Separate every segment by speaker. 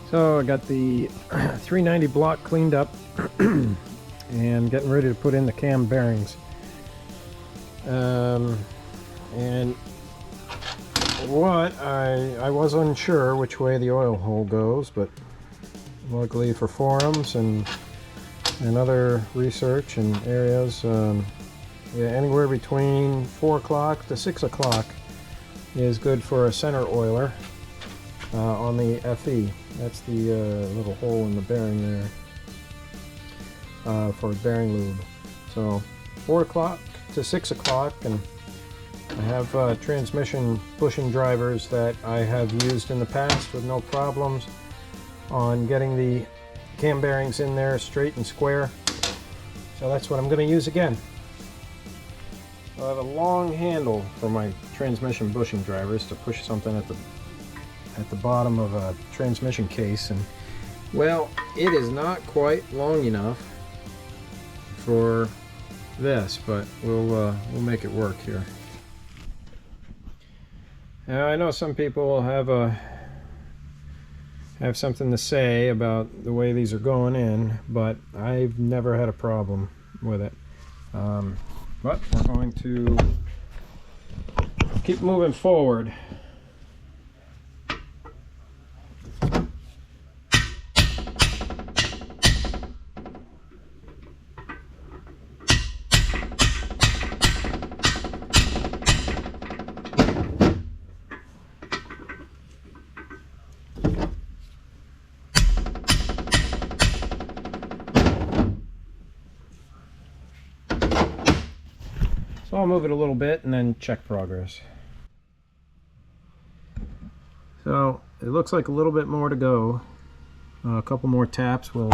Speaker 1: So I got the 390 block cleaned up and getting ready to put in the cam bearings. And what I was unsure which way the oil hole goes, but luckily for forums and other research and areas, yeah, anywhere between 4 o'clock to 6 o'clock is good for a center oiler on the FE. That's the little hole in the bearing there for bearing lube. So 4 o'clock to 6 o'clock, and I have transmission bushing drivers that I have used in the past with no problems on getting the cam bearings in there straight and square. So that's what I'm going to use again. So I have a long handle for my transmission bushing drivers to push something at the bottom of a transmission case, and well, it is not quite long enough for this, but we'll make it work here. Now I know some people have something to say about the way these are going in, but I've never had a problem with it. But we're going to keep moving forward. So I'll move it a little bit and then check progress. So it looks like a little bit more to go. A couple more taps will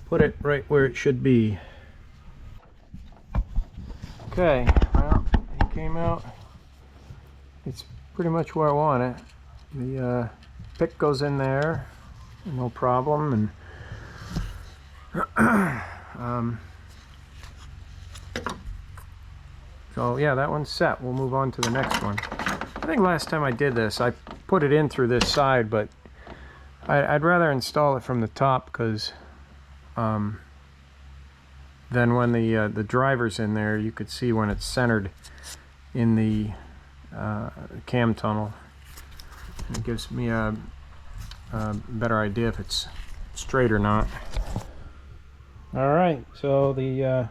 Speaker 1: put it right where it should be. Okay, well, it came out. It's pretty much where I want it. The pick goes in there, no problem, and so yeah, that one's set. We'll move on to the next one. I think last time I did this, I put it in through this side, but I'd rather install it from the top, because then when the driver's in there, you could see when it's centered in the cam tunnel. It gives me a better idea if it's straight or not. All right, so the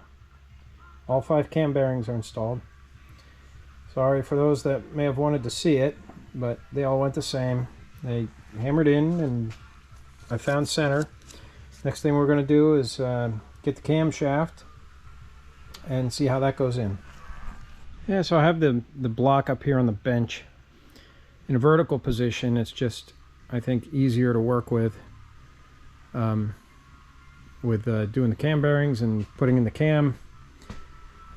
Speaker 1: all 5 cam bearings are installed. Sorry for those that may have wanted to see it, but they all went the same. They hammered in and I found center. Next thing we're going to do is get the camshaft and see how that goes in. Yeah, so I have the block up here on the bench in a vertical position. It's just, I think, easier to work with doing the cam bearings and putting in the cam.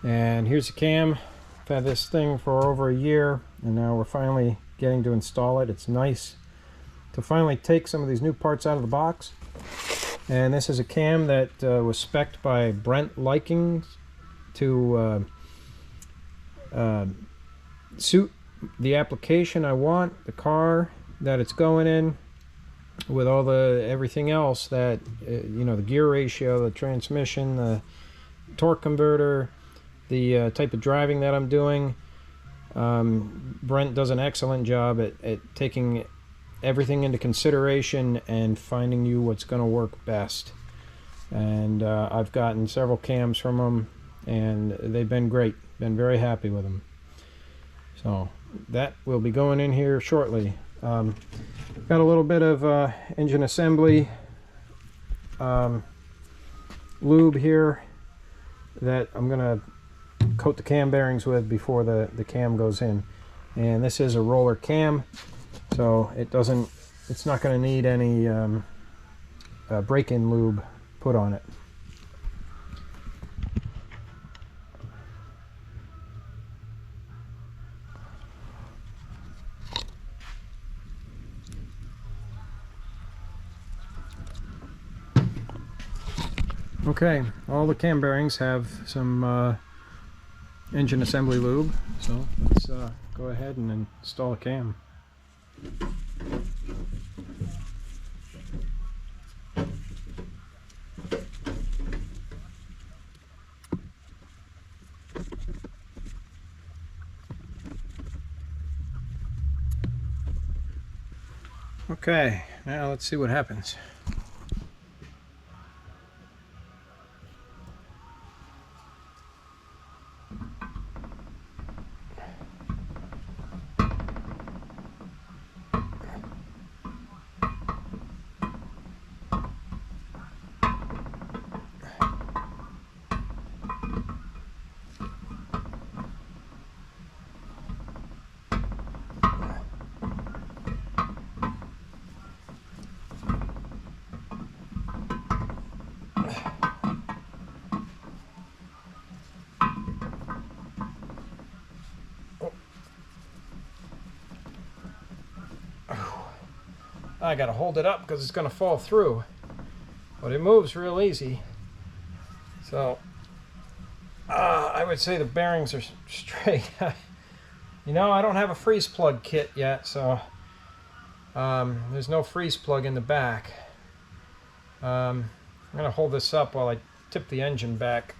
Speaker 1: And here's the cam. I've had this thing for over a year, and now we're finally getting to install it. It's nice to finally take some of these new parts out of the box. And this is a cam that was spec'd by Brent Likings to suit the application I want, the car that it's going in, with all everything else that you know, the gear ratio, the transmission, the torque converter, the type of driving that I'm doing. Brent does an excellent job at taking everything into consideration and finding you what's going to work best. And I've gotten several cams from them, and they've been great. Been very happy with them. So that will be going in here shortly. Got a little bit of engine assembly lube here that I'm going to coat the cam bearings with before the cam goes in. And this is a roller cam, so it's not going to need any break-in lube put on it. Okay, all the cam bearings have some engine assembly lube, so let's go ahead and install a cam. Okay, now let's see what happens. I gotta hold it up because it's gonna fall through, but it moves real easy. So I would say the bearings are straight. You know, I don't have a freeze plug kit yet, so there's no freeze plug in the back. I'm gonna hold this up while I tip the engine back.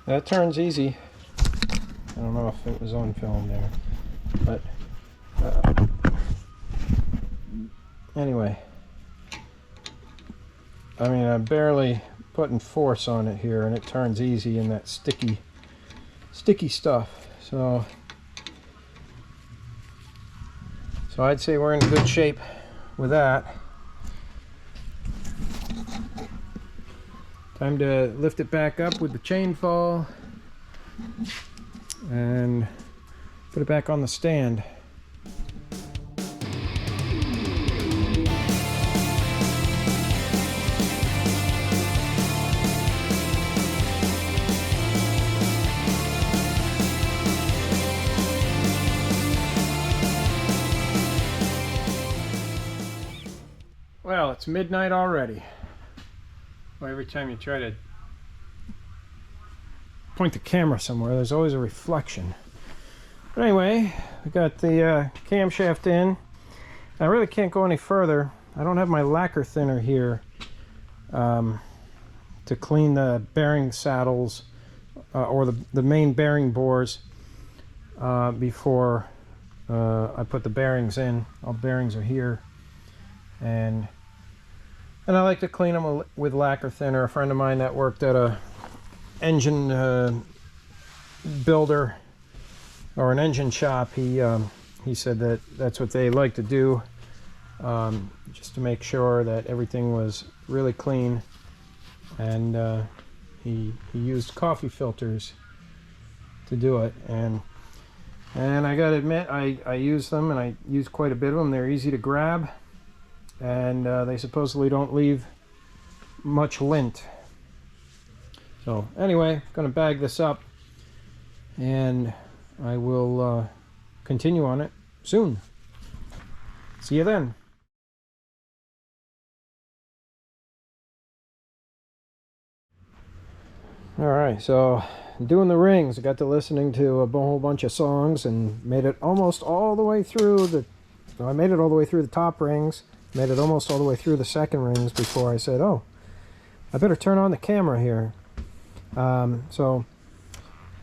Speaker 1: That turns easy. I don't know if it was on film there, but anyway, I mean, I'm barely putting force on it here, and it turns easy in that sticky stuff. So I'd say we're in good shape with that. Time to lift it back up with the chain fall and put it back on the stand. Well, it's midnight already. Well, every time you try to point the camera somewhere, there's always a reflection. But anyway, we got the camshaft in. I really can't go any further. I don't have my lacquer thinner here to clean the bearing saddles or the main bearing bores before I put the bearings in. All the bearings are here, and I like to clean them with lacquer thinner. A friend of mine that worked at a engine builder or an engine shop, he said that that's what they like to do, just to make sure that everything was really clean. And he used coffee filters to do it, and I gotta admit, I use them, and I use quite a bit of them. They're easy to grab, and they supposedly don't leave much lint. So anyway, gonna bag this up, and I will continue on it soon. See you then. All right, so doing the rings, I got to listening to a whole bunch of songs and made it almost all the way through I made it all the way through the top rings. Made it almost all the way through the second rings before I said, oh, I better turn on the camera here. I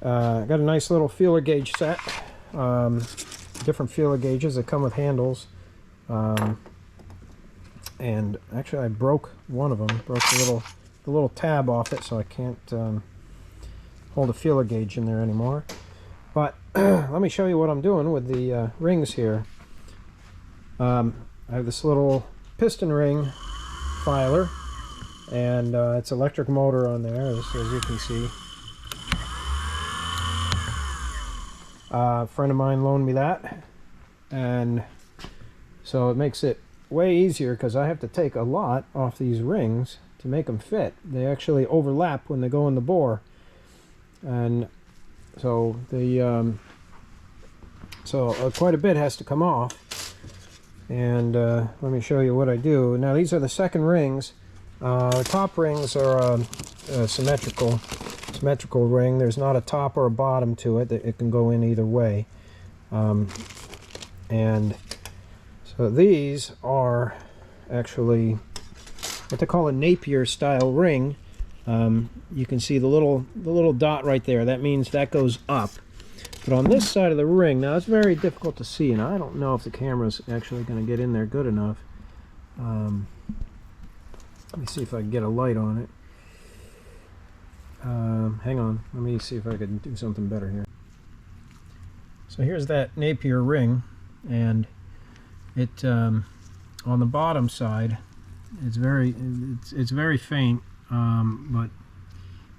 Speaker 1: got a nice little feeler gauge set. Different feeler gauges that come with handles. And actually I broke one of them. Broke the little tab off it, so I can't hold a feeler gauge in there anymore. But let me show you what I'm doing with the rings here. I have this little piston ring filer, and it's electric motor on there, as you can see. A friend of mine loaned me that, and so it makes it way easier because I have to take a lot off these rings to make them fit. They actually overlap when they go in the bore, and so quite a bit has to come off. And let me show you what I do. Now these are the second rings. The top rings are symmetrical, so symmetrical ring. There's not a top or a bottom to it. It can go in either way. And so these are actually what they call a Napier style ring. You can see the little dot right there. That means that goes up. But on this side of the ring, now it's very difficult to see, and I don't know if the camera's actually going to get in there good enough. Let me see if I can get a light on it. Hang on, let me see if I can do something better here. So here's that Napier ring, and it on the bottom side, it's very faint, but you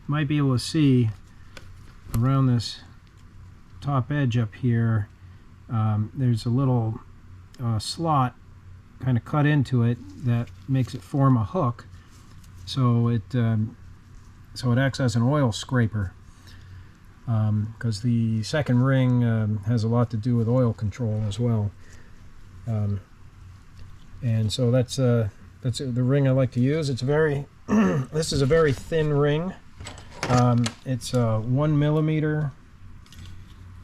Speaker 1: might be able to see around this top edge up here. There's a little slot kind of cut into it that makes it form a hook, so it acts as an oil scraper, because the second ring has a lot to do with oil control as well. And so that's the ring I like to use. It's very this is a very thin ring. It's 1 millimeter,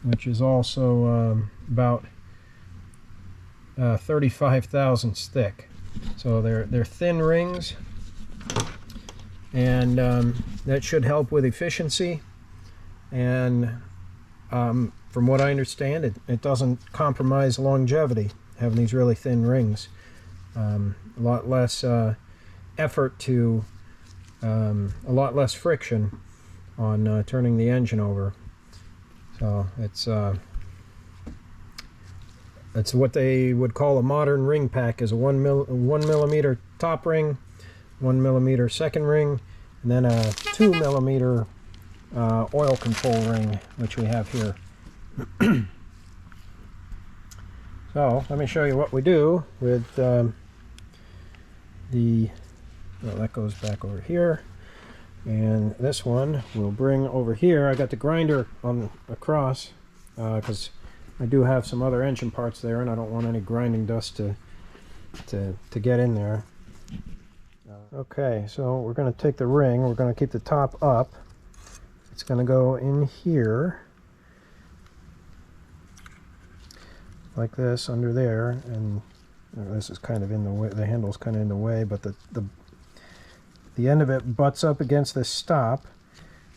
Speaker 1: which is also about 35 thousandths thick. So they're thin rings, and that should help with efficiency. And from what I understand, it doesn't compromise longevity, having these really thin rings. A lot less effort to, a lot less friction on turning the engine over. So it's what they would call a modern ring pack, is a 1 millimeter top ring, 1 millimeter second ring, and then a 2 millimeter oil control ring, which we have here. So let me show you what we do with well, that goes back over here, and this one we'll bring over here. I got the grinder on across because I do have some other engine parts there, and I don't want any grinding dust to get in there. Okay, so we're going to take the ring, we're going to keep the top up. It's going to go in here like this, under there, and this is kind of in the way, the handle's kind of in the way, but the end of it butts up against this stop,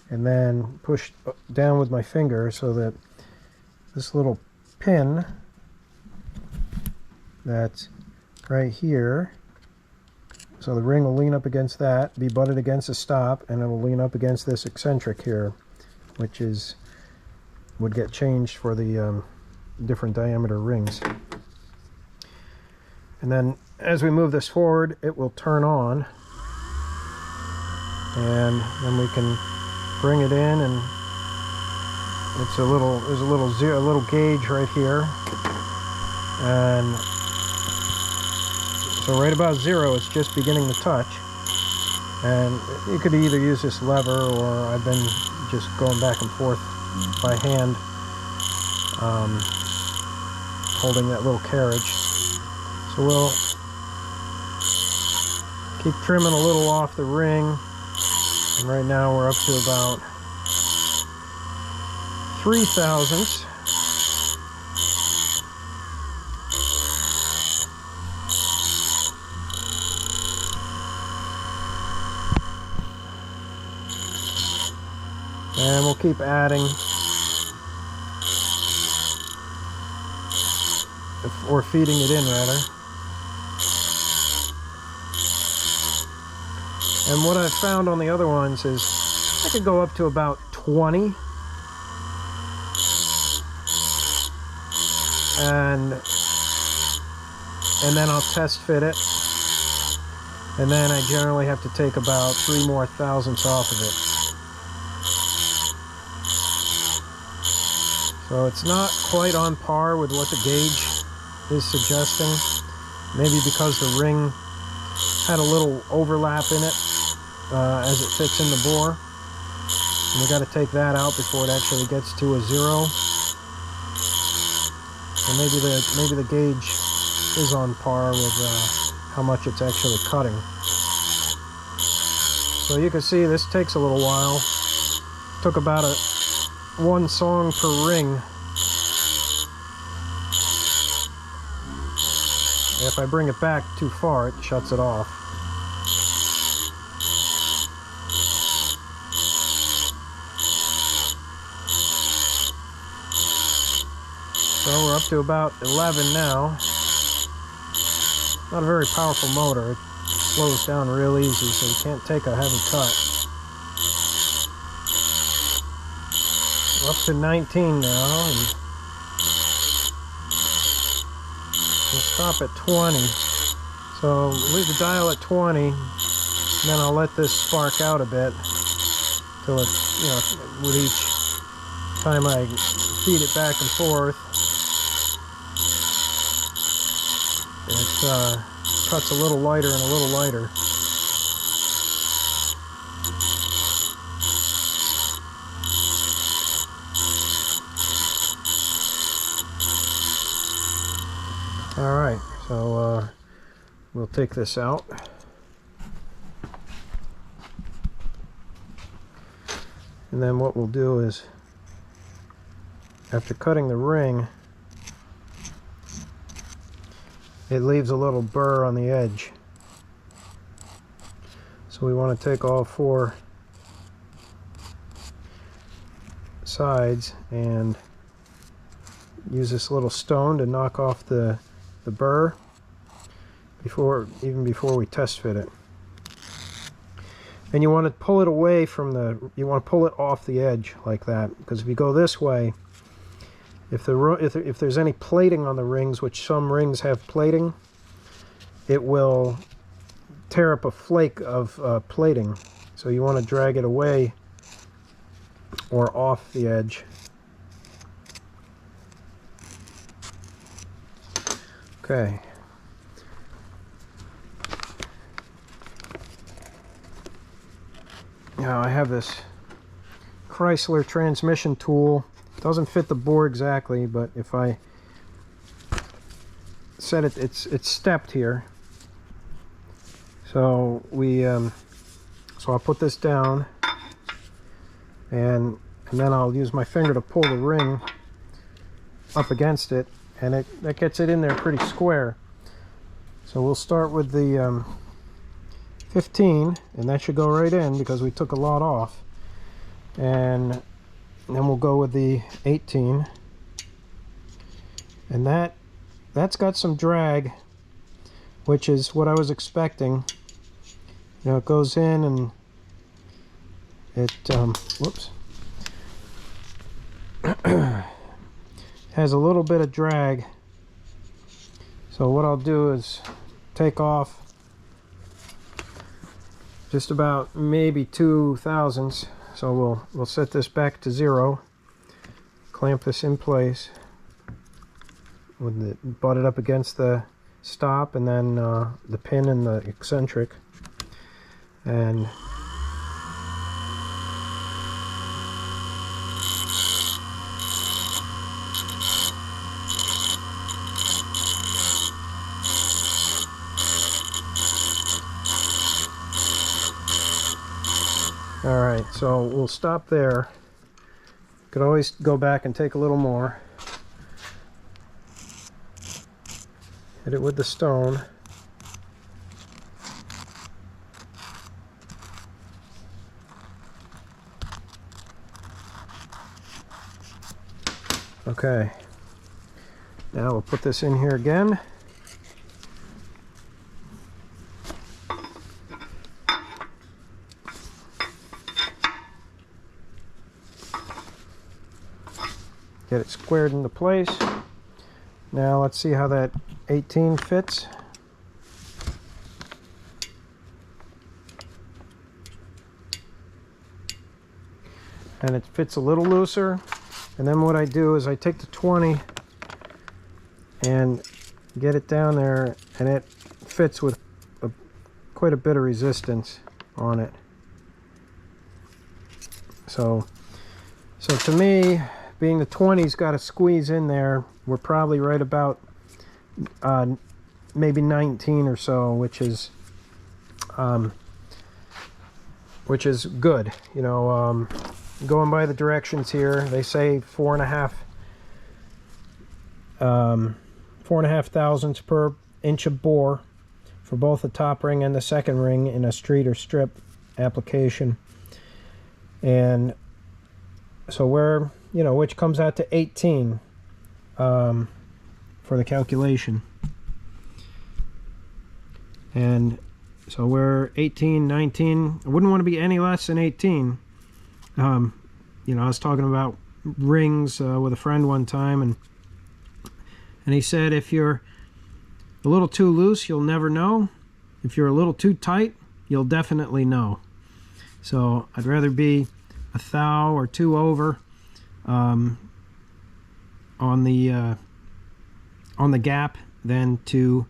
Speaker 1: and then push down with my finger so that this little pin that's right here, so the ring will lean up against that, be butted against the stop, and it will lean up against this eccentric here, which would get changed for the different diameter rings. And then as we move this forward, it will turn on, and then we can bring it in, and there's a little gauge right here, and so right about 0 it's just beginning to touch. And you could either use this lever, or I've been just going back and forth by hand, holding that little carriage. So we'll keep trimming a little off the ring, and right now we're up to about 3 thousandths. And we'll keep adding, or feeding it in rather. And what I've found on the other ones is I could go up to about 20. And then I'll test fit it. And then I generally have to take about 3 more thousandths off of it. So it's not quite on par with what the gauge is suggesting. Maybe because the ring had a little overlap in it as it fits in the bore. And we got to take that out before it actually gets to a 0. And maybe the gauge is on par with how much it's actually cutting. So you can see this takes a little while. took about one song per ring. If I bring it back too far, it shuts it off. So we're up to about 11 now. Not a very powerful motor. It slows down real easy, so you can't take a heavy cut. We're up to 19 now, and we'll stop at 20. So leave the dial at 20, and then I'll let this spark out a bit till it, you know, with each time I feed it back and forth, it cuts a little lighter and a little lighter. Alright, so we'll take this out. And then what we'll do is, after cutting the ring, it leaves a little burr on the edge. So we want to take all 4 sides and use this little stone to knock off the burr even before we test fit it. And you want to pull it away from you want to pull it off the edge like that, because if you go this way, if there's any plating on the rings, which some rings have plating, it will tear up a flake of plating. So you want to drag it away or off the edge. Okay. Now I have this Chrysler transmission tool. It doesn't fit the bore exactly, but if I set it, it's stepped here. So I'll put this down, and then I'll use my finger to pull the ring up against it, and that gets it in there pretty square. So we'll start with the 15, and that should go right in because we took a lot off. And then we'll go with the 18, and that's got some drag, which is what I was expecting. You know, it goes in and it whoops, has a little bit of drag. So what I'll do is take off just about maybe 2 thousandths. So we'll set this back to 0, clamp this in place, butt it up against the stop, and then the pin and the eccentric, and alright, so we'll stop there. Could always go back and take a little more. Hit it with the stone. Okay, now we'll put this in here again. Get it squared into place. Now let's see how that 18 fits. And it fits a little looser. And then what I do is I take the 20 and get it down there, and it fits with quite a bit of resistance on it. So to me, being the 20's got to squeeze in there, we're probably right about maybe 19 or so, which is good. You know, going by the directions here, they say 4.5 thousandths per inch of bore for both the top ring and the second ring in a street or strip application. And so we're, you know, which comes out to 18 for the calculation. And so we're 18, 19. I wouldn't want to be any less than 18. You know, I was talking about rings with a friend one time, and he said if you're a little too loose, you'll never know. If you're a little too tight, you'll definitely know. So I'd rather be a thou or two over on the gap than to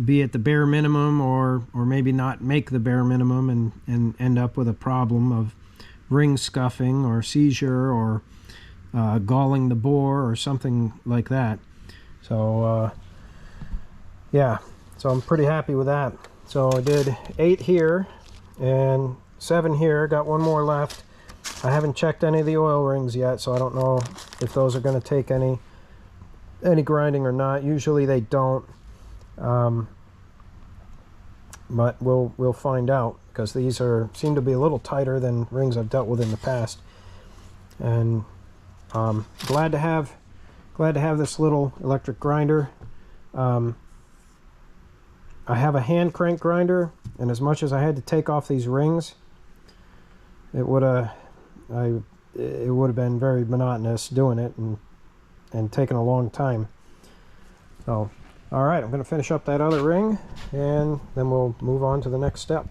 Speaker 1: be at the bare minimum, or maybe not make the bare minimum and end up with a problem of ring scuffing or seizure or galling the bore or something like that. So yeah, so I'm pretty happy with that. So I did 8 here and 7 here, got 1 more left. I haven't checked any of the oil rings yet, so I don't know if those are going to take any grinding or not. Usually they don't, but we'll find out, because these seem to be a little tighter than rings I've dealt with in the past. And glad to have this little electric grinder. I have a hand crank grinder, and as much as I had to take off these rings, it would have been very monotonous doing it and taking a long time. So, all right, I'm going to finish up that other ring, and then we'll move on to the next step.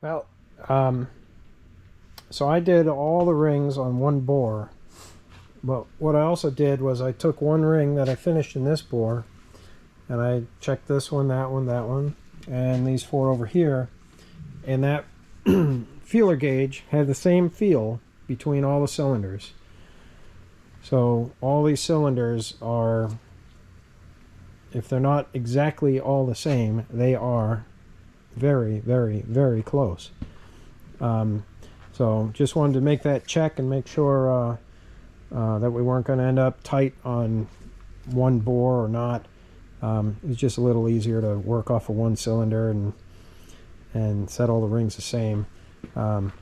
Speaker 1: Well, so I did all the rings on 1 bore, but what I also did was I took 1 ring that I finished in this bore, and I checked this one, that one, and these 4 over here, and that feeler gauge had the same feel between all the cylinders. So all these cylinders are, if they're not exactly all the same, they are very, very, very close. So just wanted to make that check and make sure that we weren't going to end up tight on 1 bore or not. It's just a little easier to work off of 1 cylinder and set all the rings the same. You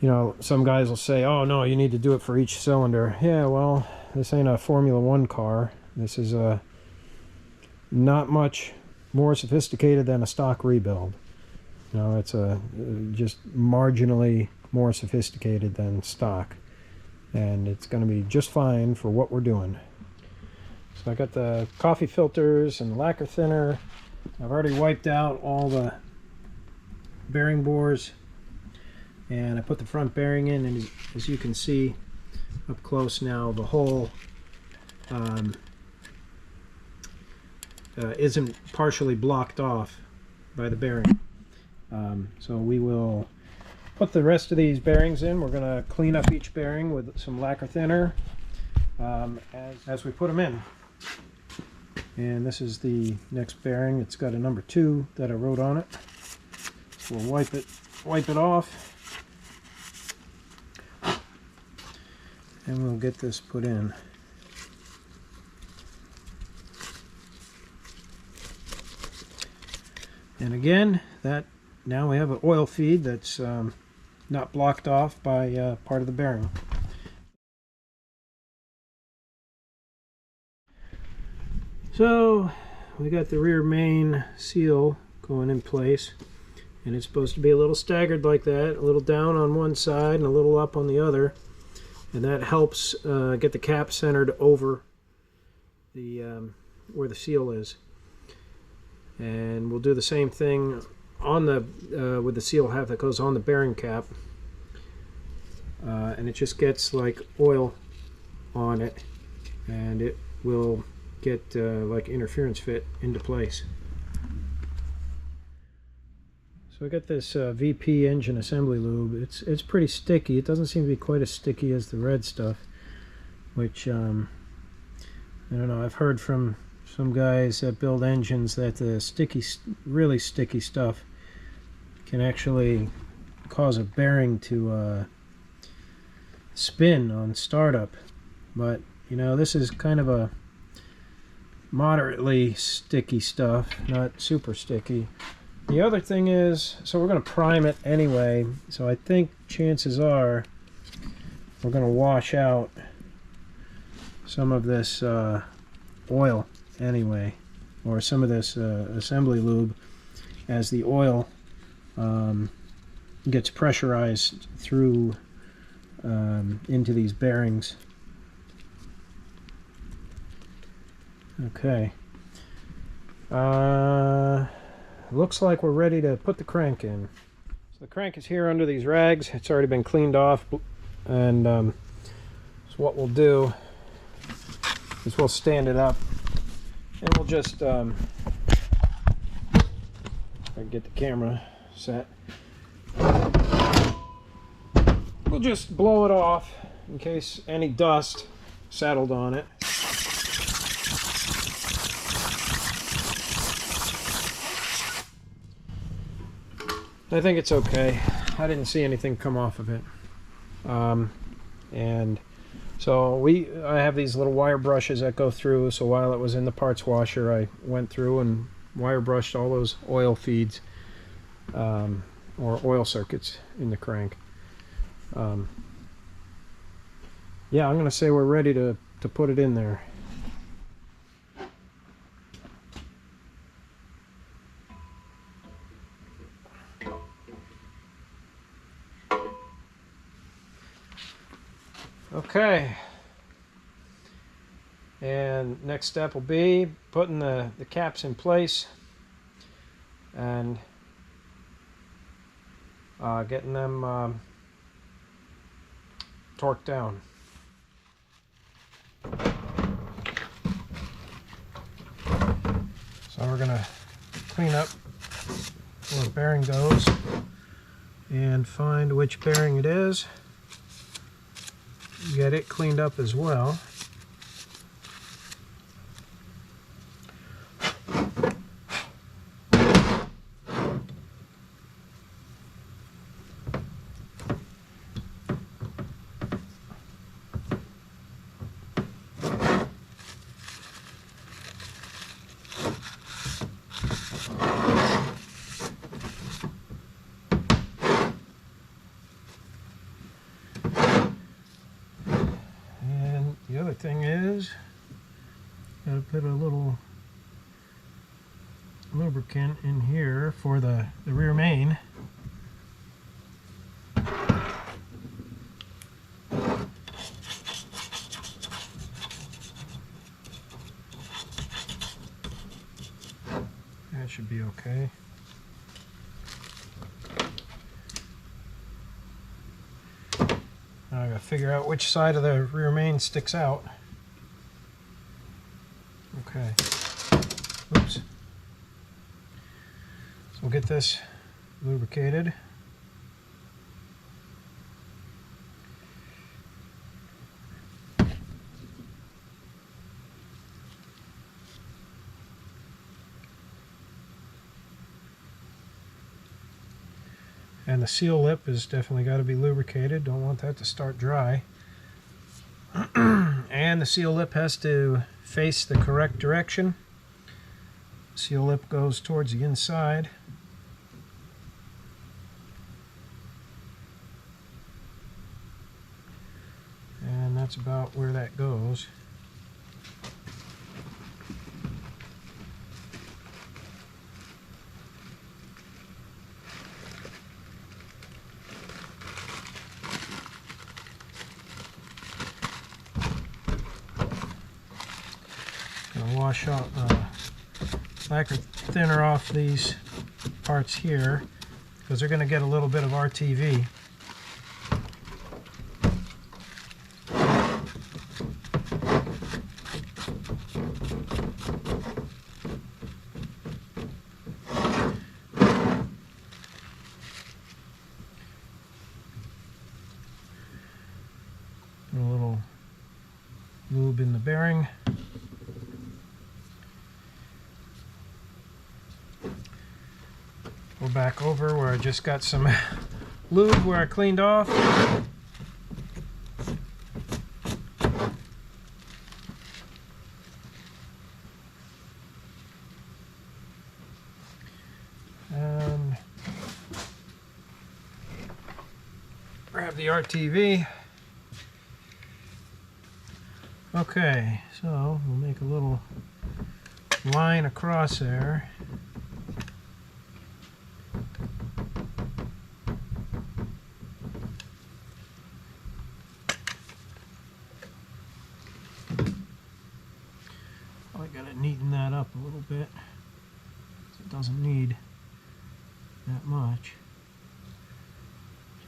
Speaker 1: know, some guys will say, oh no, you need to do it for each cylinder. Yeah, well, this ain't a Formula 1 car. This is not much more sophisticated than a stock rebuild. You know, it's just marginally more sophisticated than stock, and it's going to be just fine for what we're doing. So I got the coffee filters and the lacquer thinner. I've already wiped out all the bearing bores, and I put the front bearing in, and as you can see up close now, the hole isn't partially blocked off by the bearing. So we will put the rest of these bearings in. We're going to clean up each bearing with some lacquer thinner as we put them in. And this is the next bearing. It's got a number 2 that I wrote on it. So we'll wipe it off, and we'll get this put in. And again, now we have an oil feed that's not blocked off by part of the bearing. So we got the rear main seal going in place, and it's supposed to be a little staggered like that, a little down on one side and a little up on the other, and that helps get the cap centered over the where the seal is. And we'll do the same thing on the with the seal half that goes on the bearing cap, and it just gets like oil on it, and it will get like interference fit into place. So I got this VP engine assembly lube. It's pretty sticky. It doesn't seem to be quite as sticky as the red stuff, which I don't know, I've heard from some guys that build engines that the really sticky stuff can actually cause a bearing to spin on startup. But you know, this is kind of a moderately sticky stuff, not super sticky. The other thing is, so we're going to prime it anyway, so I think chances are we're going to wash out some of this oil anyway, or some of this assembly lube, as the oil gets pressurized through into these bearings. Okay. Looks like we're ready to put the crank in. So the crank is here under these rags. It's already been cleaned off, and so what we'll do is we'll stand it up, and we'll just get the camera set. We'll just blow it off in case any dust settled on it. I think it's okay. I didn't see anything come off of it. And so I have these little wire brushes that go through, so while it was in the parts washer, I went through and wire brushed all those oil feeds, or oil circuits in the crank. Yeah, I'm gonna say we're ready to put it in there. Okay, and next step will be putting the caps in place and getting them torqued down. So we're going to clean up where the bearing goes and find which bearing it is. Get it cleaned up as well. The other thing is, gotta put a little lubricant in here for the rear main. That should be okay. Now I gotta figure out which side of the rear main sticks out. Okay. Oops. So we'll get this lubricated. And the seal lip has definitely got to be lubricated. Don't want that to start dry. And the seal lip has to face the correct direction. Seal lip goes towards the inside. And that's about where that goes. Wash out lacquer thinner off these parts here because they're going to get a little bit of RTV. A little lube in the bearing. Go back over where I just got some lube where I cleaned off. And grab the RTV. Okay, so we'll make a little line across there. I gotta neaten that up a little bit. It doesn't need that much.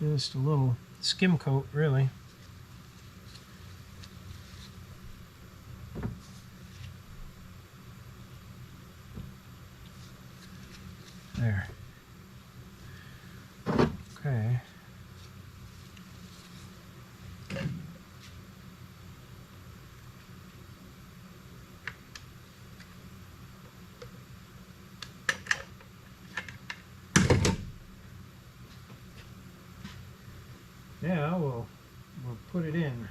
Speaker 1: Just a little skim coat, really. There. Okay. Yeah, we'll put it in.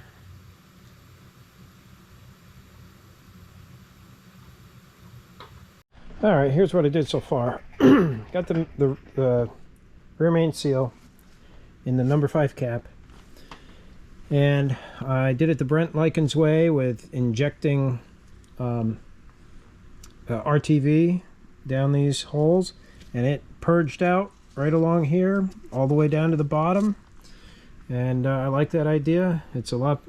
Speaker 1: All right, here's what I did so far. Got the rear main seal in the number 5 cap, and I did it the Brent Likens way with injecting RTV down these holes, and it purged out right along here all the way down to the bottom. And I like that idea. It's a lot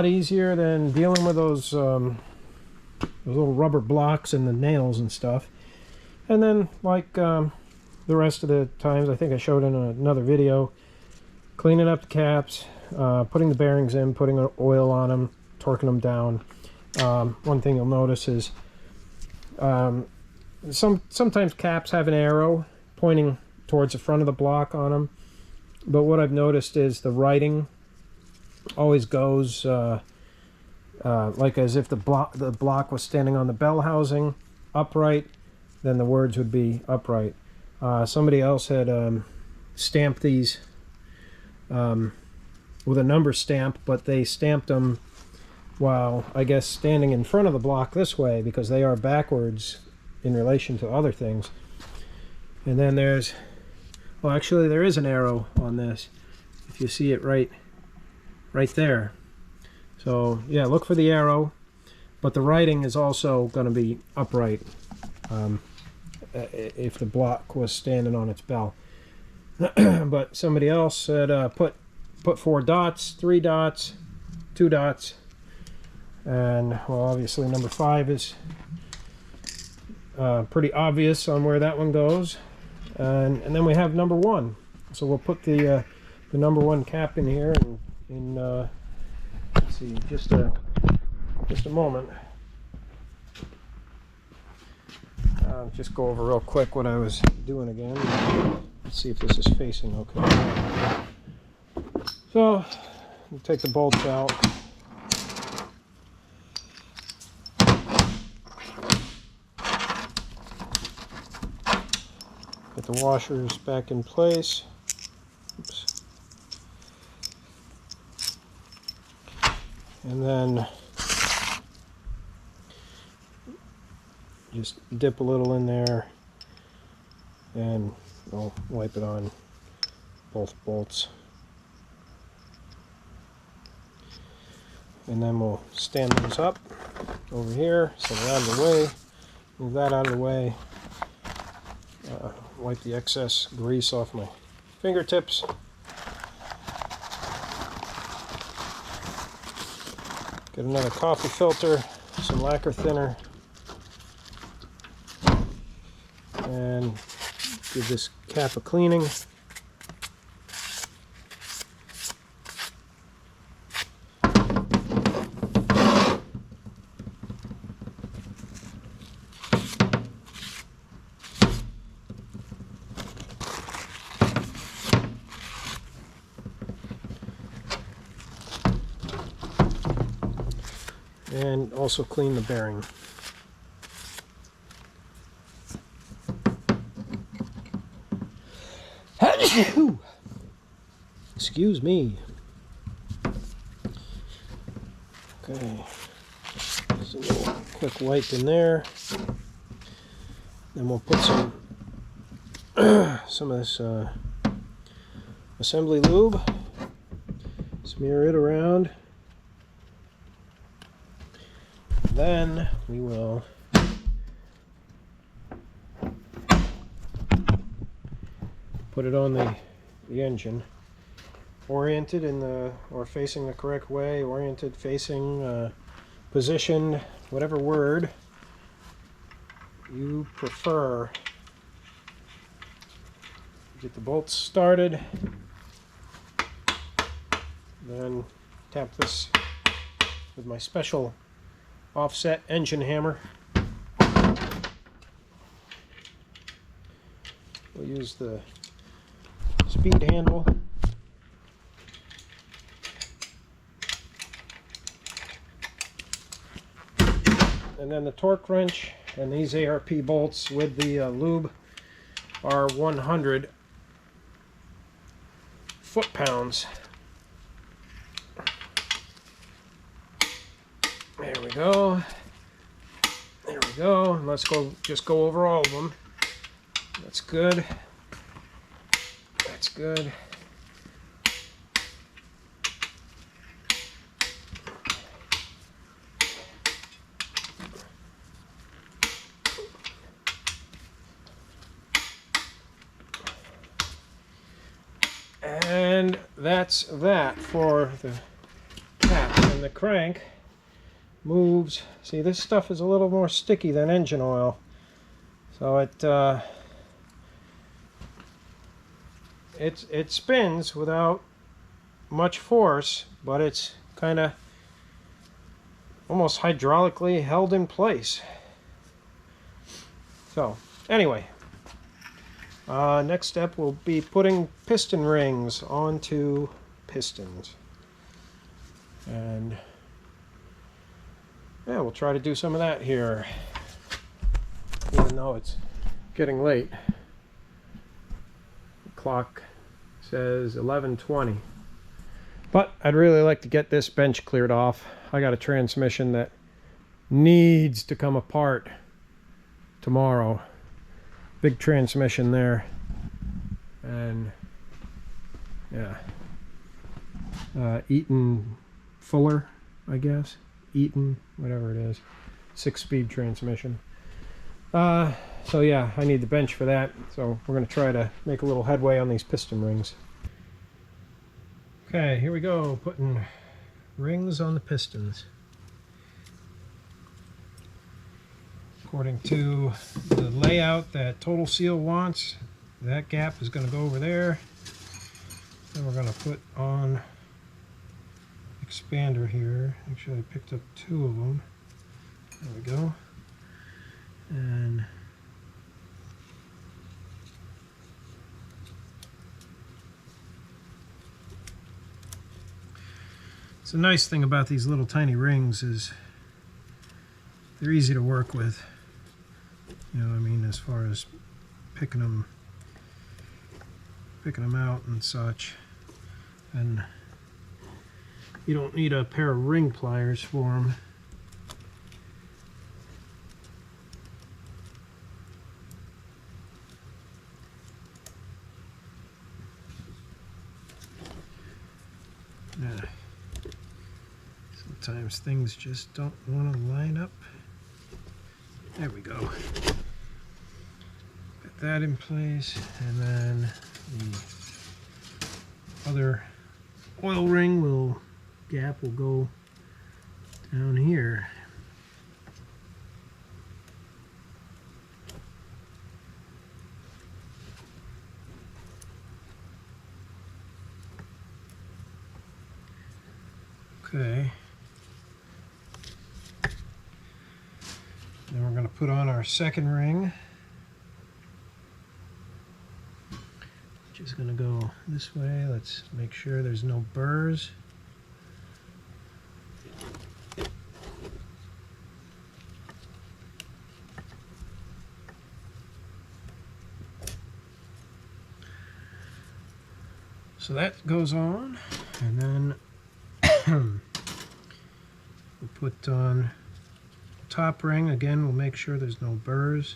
Speaker 1: easier than dealing with those little rubber blocks and the nails and stuff. And then, like the rest of the times, I think I showed in another video, cleaning up the caps, putting the bearings in, putting oil on them, torquing them down. One thing you'll notice is sometimes caps have an arrow pointing towards the front of the block on them. But what I've noticed is the writing always goes like as if the block was standing on the bell housing upright, then the words would be upright. Somebody else had stamped these with a number stamp, but they stamped them while, I guess, standing in front of the block this way, because they are backwards in relation to other things. And then there's, well, actually there is an arrow on this, if you see it right there. So yeah, look for the arrow, but the writing is also going to be upright if the block was standing on its bell. But somebody else said put 4 dots, 3 dots, 2 dots, and well, obviously number 5 is pretty obvious on where that one goes. And then we have number 1, so we'll put the number 1 cap in here in let's see, just a moment. Just go over real quick what I was doing again. Let's see if this is facing okay. So we'll take the bolts out. Get the washers back in place. Oops. And then just dip a little in there and I'll wipe it on both bolts. And then we'll stand those up over here, set it out of the way, move that out of the way, wipe the excess grease off my fingertips. Get another coffee filter, some lacquer thinner, and give this cap a cleaning. and also clean the bearing. Excuse me. Okay, just a little quick wipe in there. Then we'll put some of this assembly lube. Smear it around. Then we will put it on the engine, oriented in the, or facing the correct way, oriented, facing, positioned, whatever word you prefer. Get the bolts started, then tap this with my special offset engine hammer. We'll use the speed handle. And then the torque wrench, and these ARP bolts with the lube are 100 foot-pounds. There we go. There we go. And let's just go over all of them. That's good. That's good. And that's that for the cap. And the crank moves. See, this stuff is a little more sticky than engine oil, so it spins without much force, but it's kind of almost hydraulically held in place. So anyway, next step will be putting piston rings onto pistons, and yeah, we'll try to do some of that here, even though it's getting late. The clock says 11:20. But I'd really like to get this bench cleared off. I got a transmission that needs to come apart tomorrow. Big transmission there. And yeah. Eaton Fuller, I guess. Eaton, whatever it is, 6-speed transmission. So yeah, I need the bench for that, so we're going to try to make a little headway on these piston rings. Okay, here we go, putting rings on the pistons. According to the layout that Total Seal wants, that gap is going to go over there. Then we're going to put on expander here. Actually, I picked up 2 of them. There we go. And it's a nice thing about these little tiny rings is they're easy to work with. You know what I mean, as far as picking them out and such. And you don't need a pair of ring pliers for them. Yeah. Sometimes things just don't want to line up. There we go. Got that in place, and then the other oil ring gap will go down here. Okay. Then we're going to put on our second ring, which is going to go this way. Let's make sure there's no burrs. So that goes on, and then we'll put on top ring. Again, we'll make sure there's no burrs.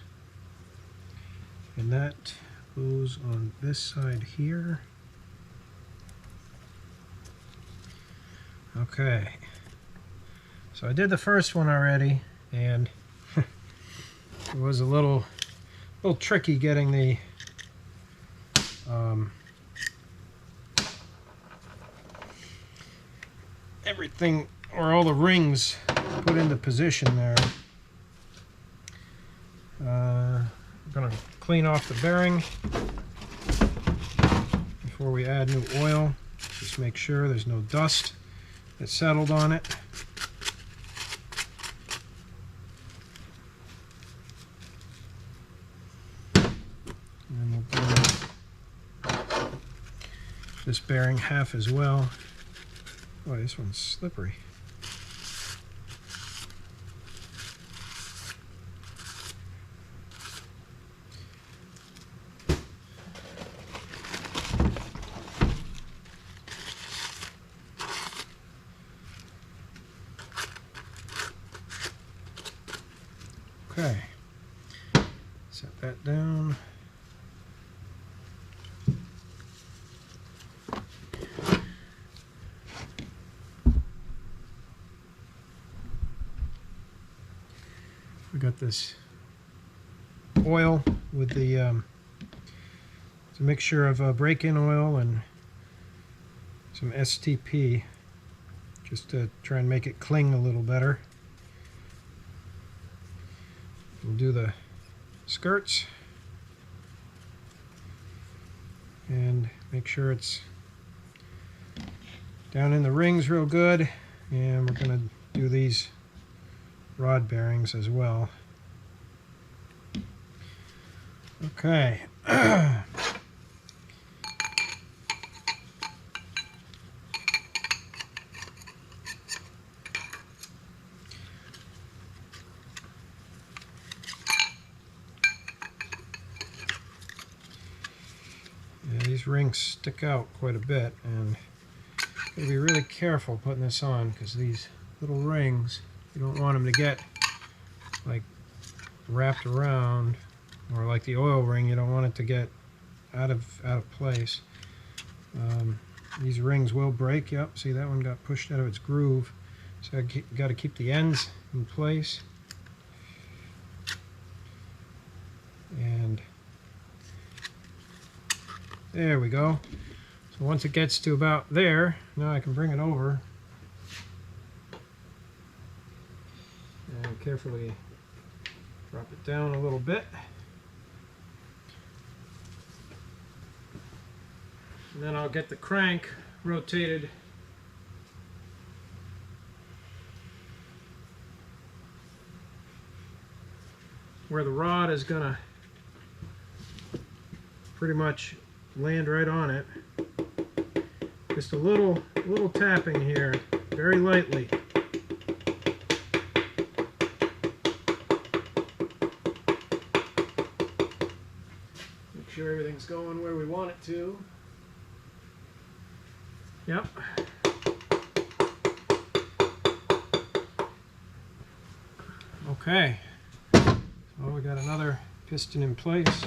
Speaker 1: And that goes on this side here. Okay. So I did the first one already, and it was a little tricky getting the everything, or all the rings, put into position there. I'm going to clean off the bearing before we add new oil. Just make sure there's no dust that settled on it. And we'll do this bearing half as well. Boy, this one's slippery. Okay, set that down. We got this oil with the it's a mixture of break-in oil and some STP, just to try and make it cling a little better. We'll do the skirts and make sure it's down in the rings real good, and we're going to do these rod bearings as well. Okay. These rings stick out quite a bit, and you gotta be really careful putting this on, because these little rings, you don't want them to get like wrapped around, or like the oil ring, you don't want it to get out of place. These rings will break. Yep, see, that one got pushed out of its groove, so I got to keep the ends in place. And there we go. So once it gets to about there, now I can bring it over and carefully drop it down a little bit. And then I'll get the crank rotated where the rod is gonna pretty much land right on it. Just a little tapping here, very lightly. Make sure everything's going where we want it to. Yep. Okay. So we got another piston in place.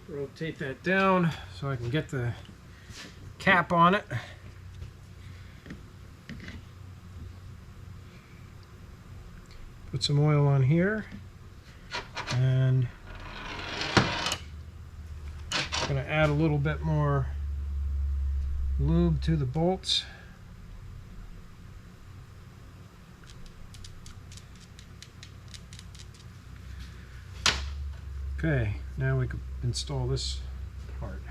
Speaker 1: Rotate that down so I can get the cap on it. Put some oil on here, and I'm going to add a little bit more lube to the bolts. Okay, now we can install this part.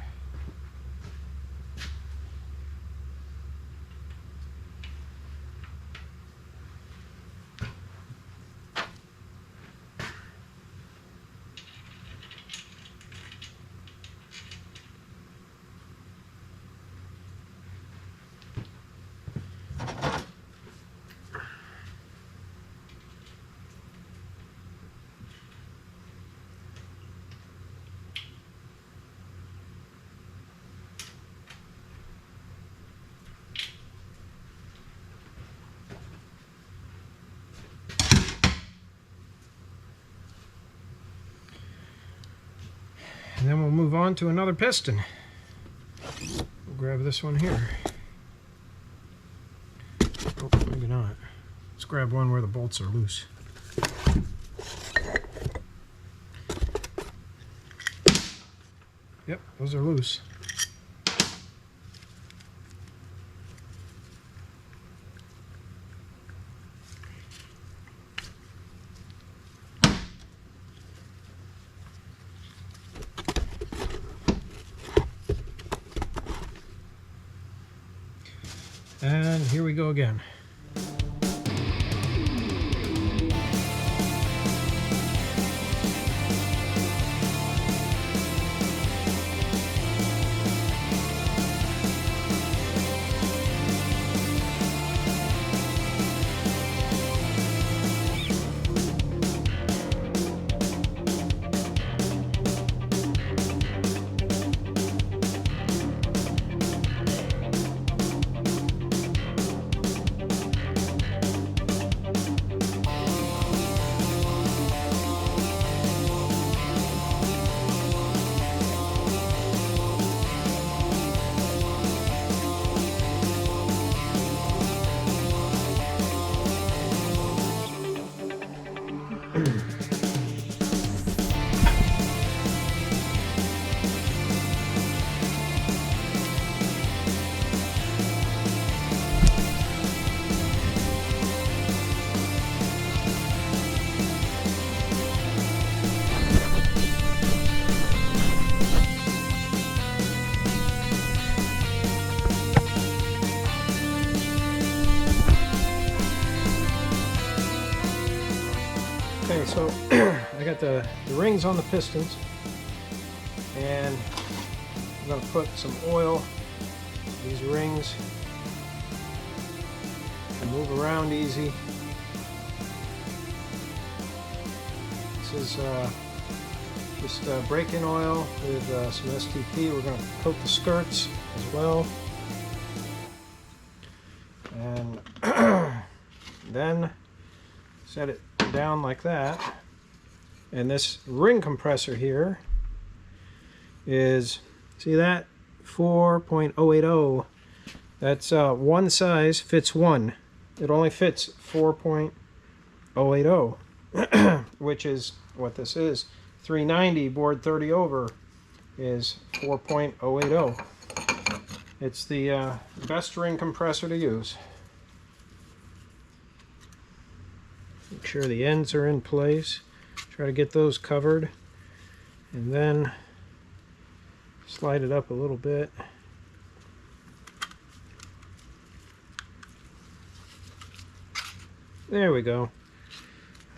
Speaker 1: then we'll move on to another piston. We'll grab this one here. Oh, maybe not. Let's grab one where the bolts are loose. Yep, those are loose. And here we go again. Okay, so I got the rings on the pistons, and I'm going to put some oil in these rings and move around easy. This is just break-in oil with some STP. We're going to coat the skirts as well, and then set it down like that. And this ring compressor here is, see that, 4.080. That's one size fits one. It only fits 4.080, which is what this is. 390 board 30 over is 4.080. It's the best ring compressor to use. Make sure the ends are in place. Try to get those covered, and then slide it up a little bit. There we go.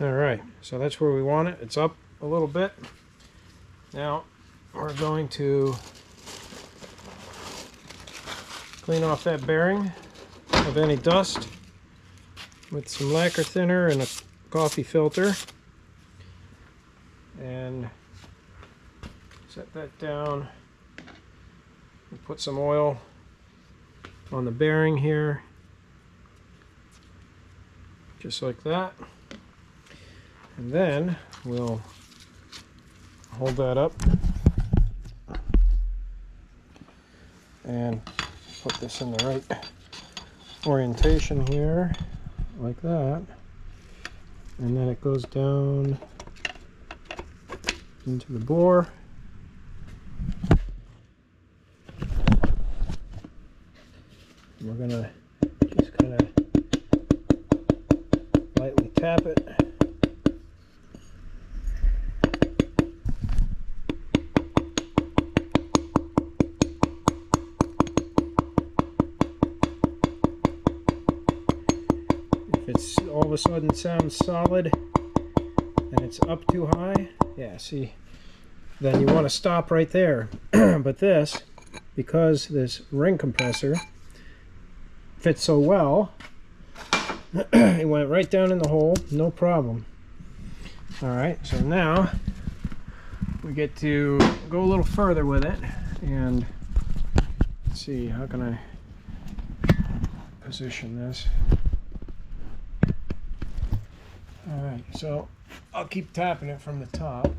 Speaker 1: Alright, so that's where we want it. It's up a little bit. Now we're going to clean off that bearing of any dust with some lacquer thinner and a coffee filter, and set that down. We'll put some oil on the bearing here, just like that, and then we'll hold that up and put this in the right orientation here, like that, and then it goes down into the bore. We're gonna just kind of lightly tap it. If it's all of a sudden sounds solid and it's up too high, yeah, see, then you want to stop right there. But this, because this ring compressor fits so well, it went right down in the hole, no problem. Alright, so now we get to go a little further with it, and let's see, how can I position this? Alright, so I'll keep tapping it from the top.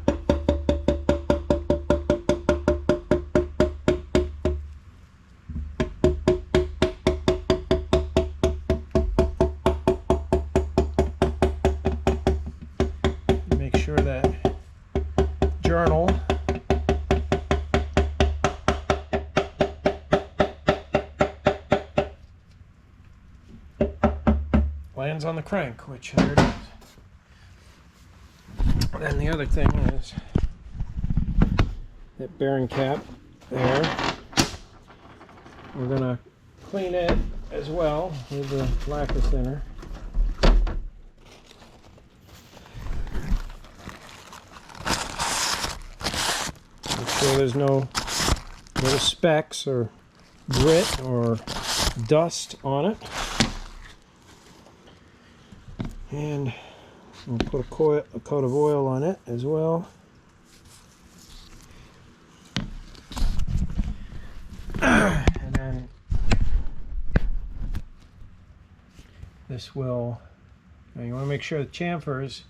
Speaker 1: depends on the crank, which there it is. And the other thing is that bearing cap there. We're going to clean it as well with the lacquer thinner. Make sure there's no little specks or grit or dust on it. And we'll put a coat of oil on it as well. And then this will, you want to make sure the chamfer's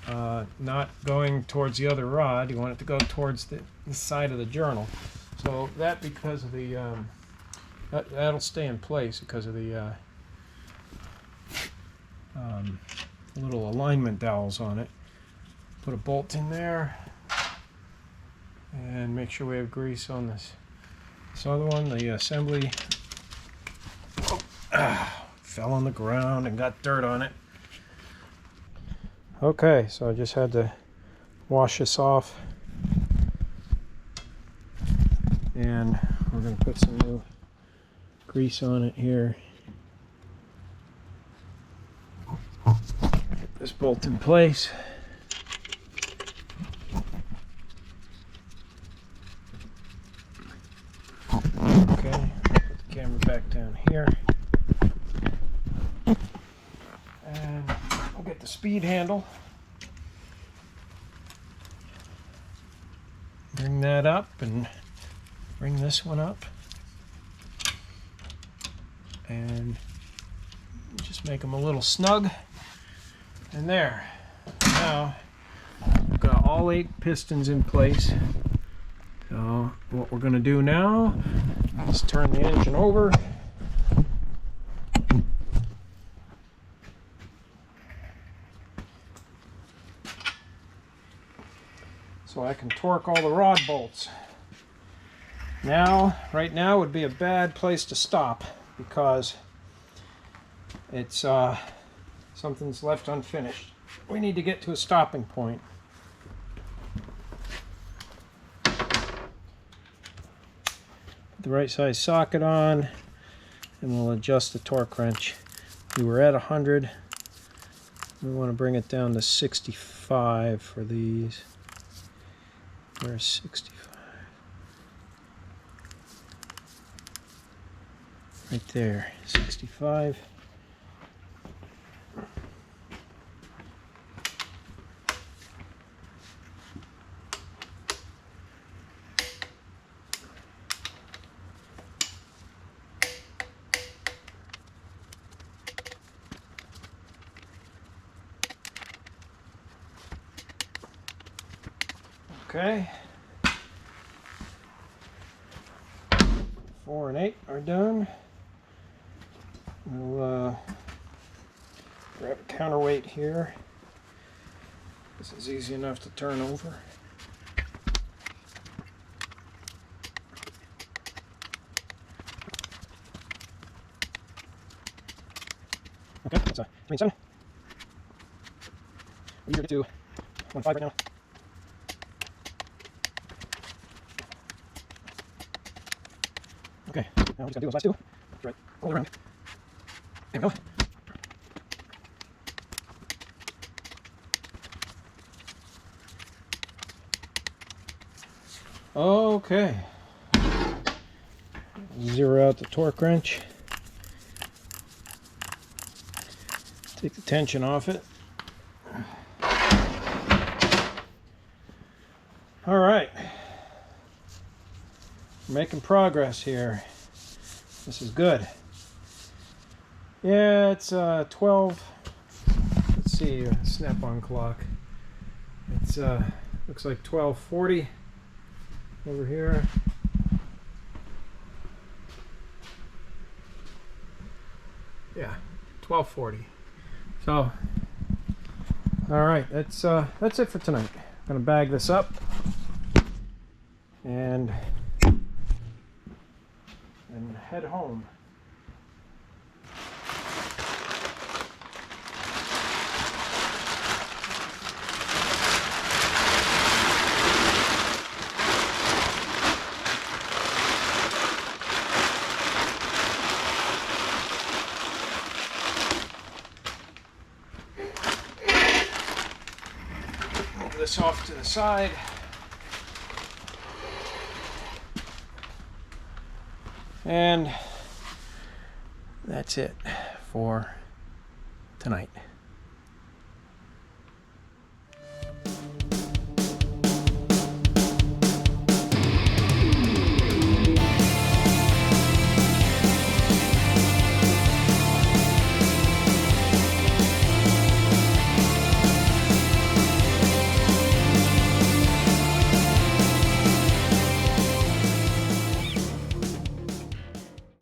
Speaker 1: not going towards the other rod. You want it to go towards the side of the journal. So that, because of the, that'll stay in place because of the little alignment dowels on it. Put a bolt in there and make sure we have grease on this other one. The assembly fell on the ground and got dirt on it. Okay, so I just had to wash this off, and we're going to put some new grease on it here. Get this bolt in place. Okay, put the camera back down here. And we'll get the speed handle. Bring that up and bring this one up. And just make them a little snug. And there. Now, we've got all 8 pistons in place. So what we're going to do now is turn the engine over. So I can torque all the rod bolts. Now, right now would be a bad place to stop because it's something's left unfinished. We need to get to a stopping point. Put the right size socket on, and we'll adjust the torque wrench. We were at 100. We want to bring it down to 65 for these. Where's 65? Right there, 65. Okay. 4 and 8 are done. We'll grab a counterweight here. This is easy enough to turn over. Okay, that's 27. We're eager to get to 1.5 right now. Okay, now we're just going to do those last 2. That's right, roll around. There we go. Okay. Zero out the torque wrench. Take the tension off it. All right. We're making progress here. This is good. Yeah, it's 12. Let's see, snap-on clock. It's looks like 12:40 over here. Yeah, 12:40. So, all right, that's it for tonight. I'm gonna bag this up and head home. move this off to the side. And that's it for tonight.